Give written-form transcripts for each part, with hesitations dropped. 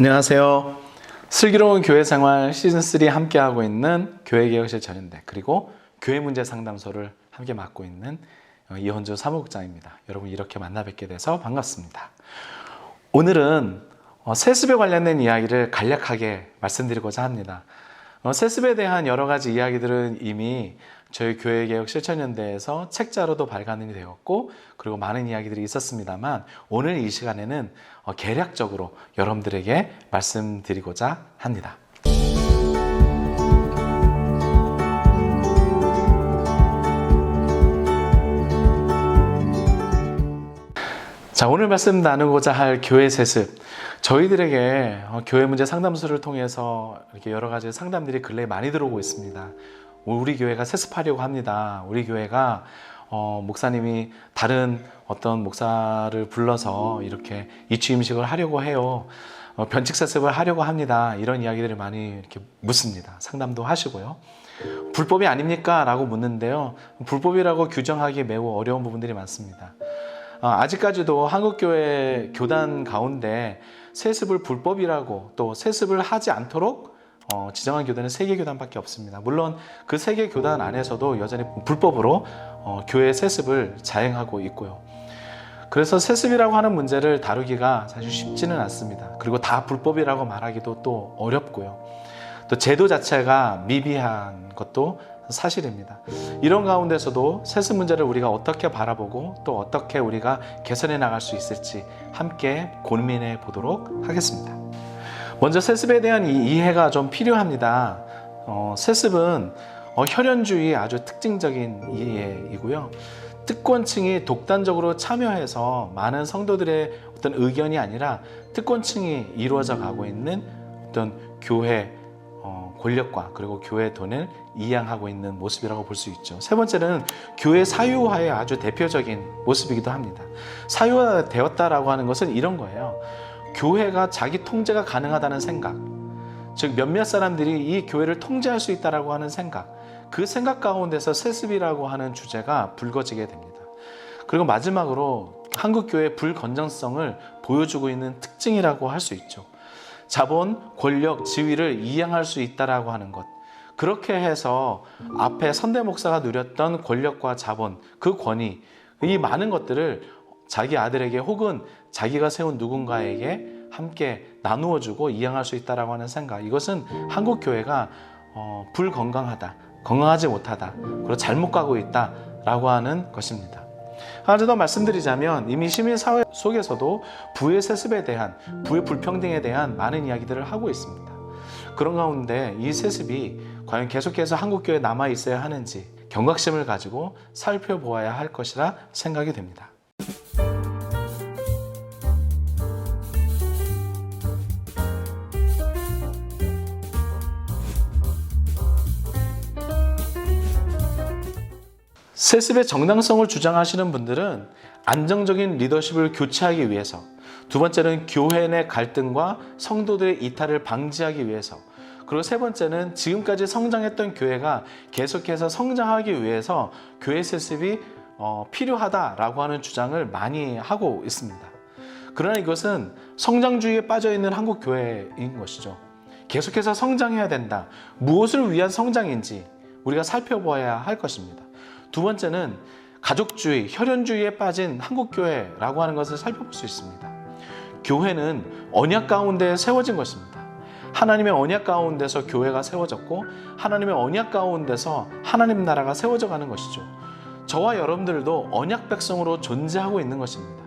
안녕하세요. 슬기로운 교회 생활 시즌3 함께하고 있는 교회개혁실 전인대, 그리고 교회 문제 상담소를 함께 맡고 있는 이현주 사무국장입니다. 여러분, 이렇게 만나 뵙게 돼서 반갑습니다. 오늘은 세습에 관련된 이야기를 간략하게 말씀드리고자 합니다. 세습에 대한 여러 가지 이야기들은 이미 저희 교회개혁 실천연대에서 책자로도 발간이 되었고, 그리고 많은 이야기들이 있었습니다만, 오늘 이 시간에는 개략적으로 여러분들에게 말씀드리고자 합니다. 자, 오늘 말씀 나누고자 할 교회 세습, 저희들에게 교회 문제 상담소를 통해서 이렇게 여러 가지 상담들이 근래에 많이 들어오고 있습니다. 우리 교회가 세습하려고 합니다. 우리 교회가 목사님이 다른 어떤 목사를 불러서 이렇게 이취임식을 하려고 해요. 변칙 세습을 하려고 합니다. 이런 이야기들을 많이 이렇게 묻습니다. 상담도 하시고요. 불법이 아닙니까? 라고 묻는데요. 불법이라고 규정하기 매우 어려운 부분들이 많습니다. 아직까지도 한국교회 교단 가운데 세습을 불법이라고, 또 세습을 하지 않도록 지정한 교단은 3개 교단밖에 없습니다. 물론 그 3개 교단 안에서도 여전히 불법으로 교회 세습을 자행하고 있고요. 그래서 세습이라고 하는 문제를 다루기가 사실 쉽지는 않습니다. 그리고 다 불법이라고 말하기도 또 어렵고요. 또 제도 자체가 미비한 것도 사실입니다. 이런 가운데서도 세습 문제를 우리가 어떻게 바라보고 또 어떻게 우리가 개선해 나갈 수 있을지 함께 고민해 보도록 하겠습니다. 먼저 세습에 대한 이해가 좀 필요합니다. 세습은 혈연주의의 아주 특징적인 이해이고요. 특권층이 독단적으로 참여해서 많은 성도들의 어떤 의견이 아니라 특권층이 이루어져 가고 있는 어떤 교회 권력과 그리고 교회 돈을 이양하고 있는 모습이라고 볼 수 있죠. 세 번째는 교회 사유화의 아주 대표적인 모습이기도 합니다. 사유화되었다라고 하는 것은 이런 거예요. 교회가 자기 통제가 가능하다는 생각, 즉 몇몇 사람들이 이 교회를 통제할 수 있다라고 하는 생각, 그 생각 가운데서 세습이라고 하는 주제가 불거지게 됩니다. 그리고 마지막으로 한국교회의 불건전성을 보여주고 있는 특징이라고 할 수 있죠. 자본, 권력, 지위를 이양할 수 있다라고 하는 것, 그렇게 해서 앞에 선대 목사가 누렸던 권력과 자본, 그 권위, 이 많은 것들을 자기 아들에게 혹은 자기가 세운 누군가에게 함께 나누어주고 이양할 수 있다라고 하는 생각, 이것은 한국 교회가 불건강하다, 건강하지 못하다, 그리고 잘못 가고 있다라고 하는 것입니다. 하나 더 말씀드리자면, 이미 시민사회 속에서도 부의 세습에 대한, 부의 불평등에 대한 많은 이야기들을 하고 있습니다. 그런 가운데 이 세습이 과연 계속해서 한국교회에 남아있어야 하는지 경각심을 가지고 살펴보아야 할 것이라 생각이 됩니다. 세습의 정당성을 주장하시는 분들은 안정적인 리더십을 교체하기 위해서, 두 번째는 교회 내 갈등과 성도들의 이탈을 방지하기 위해서, 그리고 세 번째는 지금까지 성장했던 교회가 계속해서 성장하기 위해서 교회 세습이 필요하다라고 하는 주장을 많이 하고 있습니다. 그러나 이것은 성장주의에 빠져있는 한국교회인 것이죠. 계속해서 성장해야 된다. 무엇을 위한 성장인지 우리가 살펴봐야 할 것입니다. 두 번째는 가족주의, 혈연주의에 빠진 한국교회라고 하는 것을 살펴볼 수 있습니다. 교회는 언약 가운데 세워진 것입니다. 하나님의 언약 가운데서 교회가 세워졌고, 하나님의 언약 가운데서 하나님 나라가 세워져 가는 것이죠. 저와 여러분들도 언약 백성으로 존재하고 있는 것입니다.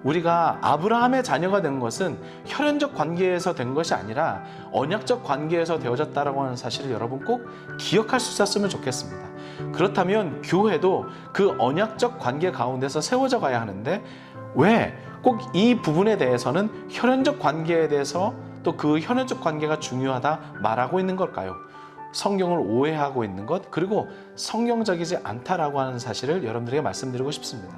우리가 아브라함의 자녀가 된 것은 혈연적 관계에서 된 것이 아니라 언약적 관계에서 되어졌다라고 하는 사실을 여러분 꼭 기억할 수 있었으면 좋겠습니다. 그렇다면 교회도 그 언약적 관계 가운데서 세워져 가야 하는데, 왜 꼭 이 부분에 대해서는 혈연적 관계에 대해서 또 그 혈연적 관계가 중요하다 말하고 있는 걸까요? 성경을 오해하고 있는 것, 그리고 성경적이지 않다라고 하는 사실을 여러분들에게 말씀드리고 싶습니다.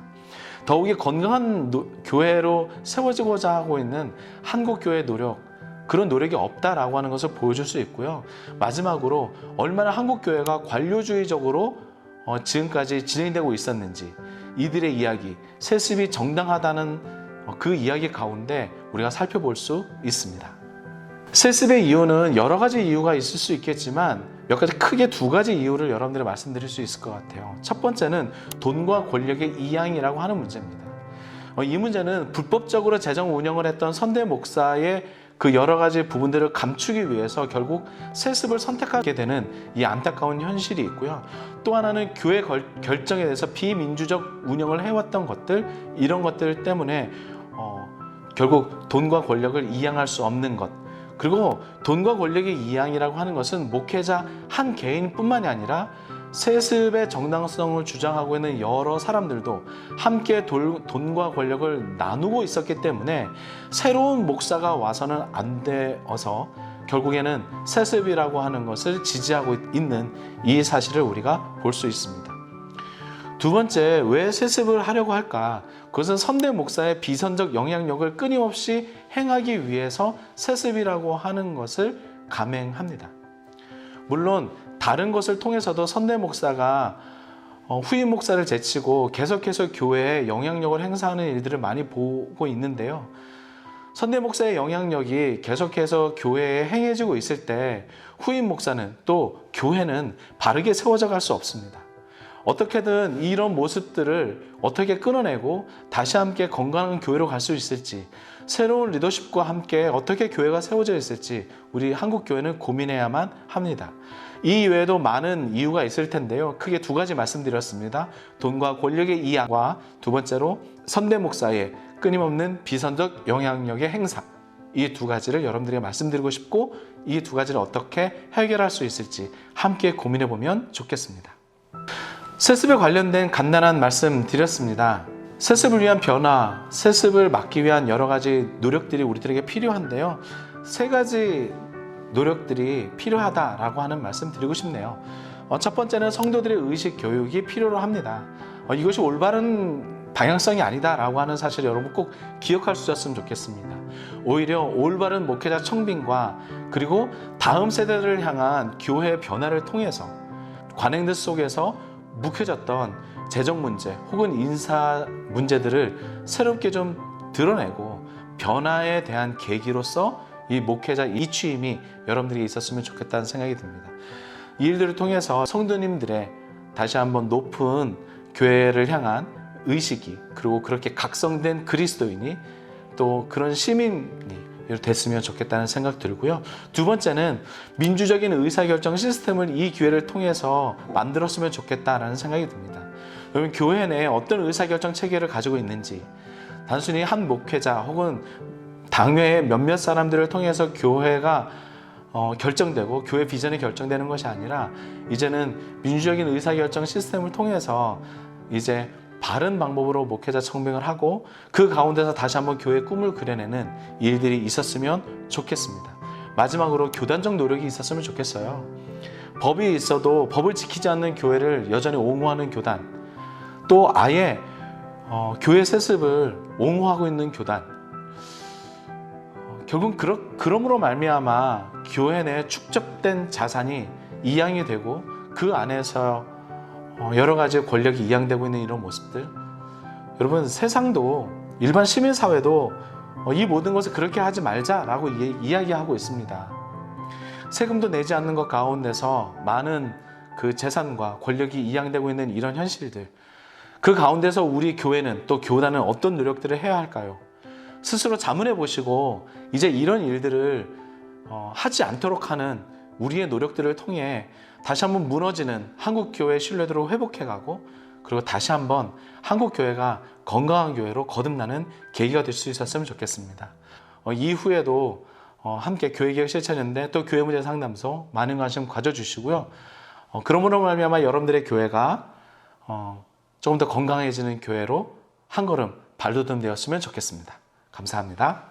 더욱이 건강한 교회로 세워지고자 하고 있는 한국교회의 노력, 그런 노력이 없다라고 하는 것을 보여줄 수 있고요. 마지막으로 얼마나 한국교회가 관료주의적으로 지금까지 진행되고 있었는지, 이들의 이야기, 세습이 정당하다는 그 이야기 가운데 우리가 살펴볼 수 있습니다. 세습의 이유는 여러 가지 이유가 있을 수 있겠지만 몇 가지 크게 두 가지 이유를 여러분들이 말씀드릴 수 있을 것 같아요. 첫 번째는 돈과 권력의 이양이라고 하는 문제입니다. 이 문제는 불법적으로 재정 운영을 했던 선대 목사의 그 여러 가지 부분들을 감추기 위해서 결국 세습을 선택하게 되는 이 안타까운 현실이 있고요. 또 하나는 교회 결정에 대해서 비민주적 운영을 해왔던 것들, 이런 것들 때문에 결국 돈과 권력을 이양할 수 없는 것, 그리고 돈과 권력의 이양이라고 하는 것은 목회자 한 개인뿐만이 아니라 세습의 정당성을 주장하고 있는 여러 사람들도 함께 돈과 권력을 나누고 있었기 때문에 새로운 목사가 와서는 안 되어서 결국에는 세습이라고 하는 것을 지지하고 있는 이 사실을 우리가 볼 수 있습니다. 두 번째, 왜 세습을 하려고 할까? 그것은 선대 목사의 비선적 영향력을 끊임없이 행하기 위해서 세습이라고 하는 것을 감행합니다. 물론 다른 것을 통해서도 선대 목사가 후임 목사를 제치고 계속해서 교회에 영향력을 행사하는 일들을 많이 보고 있는데요. 선대 목사의 영향력이 계속해서 교회에 행해지고 있을 때 후임 목사는 또 교회는 바르게 세워져 갈 수 없습니다. 어떻게든 이런 모습들을 어떻게 끊어내고 다시 함께 건강한 교회로 갈 수 있을지, 새로운 리더십과 함께 어떻게 교회가 세워져 있을지 우리 한국 교회는 고민해야만 합니다. 이 외에도 많은 이유가 있을 텐데요. 크게 두 가지 말씀드렸습니다. 돈과 권력의 이양과 두 번째로 선대 목사의 끊임없는 비선적 영향력의 행사, 이 두 가지를 여러분들에게 말씀드리고 싶고, 이 두 가지를 어떻게 해결할 수 있을지 함께 고민해 보면 좋겠습니다. 세습에 관련된 간단한 말씀 드렸습니다. 세습을 위한 변화, 세습을 막기 위한 여러 가지 노력들이 우리들에게 필요한데요. 세 가지 노력들이 필요하다라고 하는 말씀 드리고 싶네요. 첫 번째는 성도들의 의식 교육이 필요로 합니다. 이것이 올바른 방향성이 아니다라고 하는 사실을 여러분 꼭 기억할 수 있었으면 좋겠습니다. 오히려 올바른 목회자 청빙과 그리고 다음 세대를 향한 교회의 변화를 통해서 관행들 속에서 묵혀졌던 재정 문제 혹은 인사 문제들을 새롭게 좀 드러내고 변화에 대한 계기로서 이 목회자 이취임이 여러분들에게 있었으면 좋겠다는 생각이 듭니다. 이 일들을 통해서 성도님들의 다시 한번 높은 교회를 향한 의식이, 그리고 그렇게 각성된 그리스도인이 또 그런 시민이 됐으면 좋겠다는 생각 들고요. 두 번째는 민주적인 의사결정 시스템을 이 기회를 통해서 만들었으면 좋겠다라는 생각이 듭니다. 여러분, 교회 내에 어떤 의사결정 체계를 가지고 있는지, 단순히 한 목회자 혹은 당회의 몇몇 사람들을 통해서 교회가 결정되고 교회 비전이 결정되는 것이 아니라 이제는 민주적인 의사결정 시스템을 통해서 이제 바른 방법으로 목회자 청빙을 하고 그 가운데서 다시 한번 교회의 꿈을 그려내는 일들이 있었으면 좋겠습니다. 마지막으로 교단적 노력이 있었으면 좋겠어요. 법이 있어도 법을 지키지 않는 교회를 여전히 옹호하는 교단, 또 아예 교회 세습을 옹호하고 있는 교단, 결국 그러므로 말미암아 교회 내에 축적된 자산이 이양이 되고 그 안에서 여러 가지 권력이 이양되고 있는 이런 모습들, 여러분, 세상도 일반 시민사회도 이 모든 것을 그렇게 하지 말자라고 이야기하고 있습니다. 세금도 내지 않는 것 가운데서 많은 그 재산과 권력이 이양되고 있는 이런 현실들, 그 가운데서 우리 교회는 또 교단은 어떤 노력들을 해야 할까요? 스스로 자문해 보시고 이제 이런 일들을 하지 않도록 하는 우리의 노력들을 통해 다시 한번 무너지는 한국교회의 신뢰도를 회복해가고, 그리고 다시 한번 한국교회가 건강한 교회로 거듭나는 계기가 될 수 있었으면 좋겠습니다. 이후에도 함께 교회개혁 실천인데 또 교회 문제 상담소 많은 관심 가져주시고요. 그러므로 말미암아 여러분들의 교회가 조금 더 건강해지는 교회로 한 걸음 발돋움 되었으면 좋겠습니다. 감사합니다.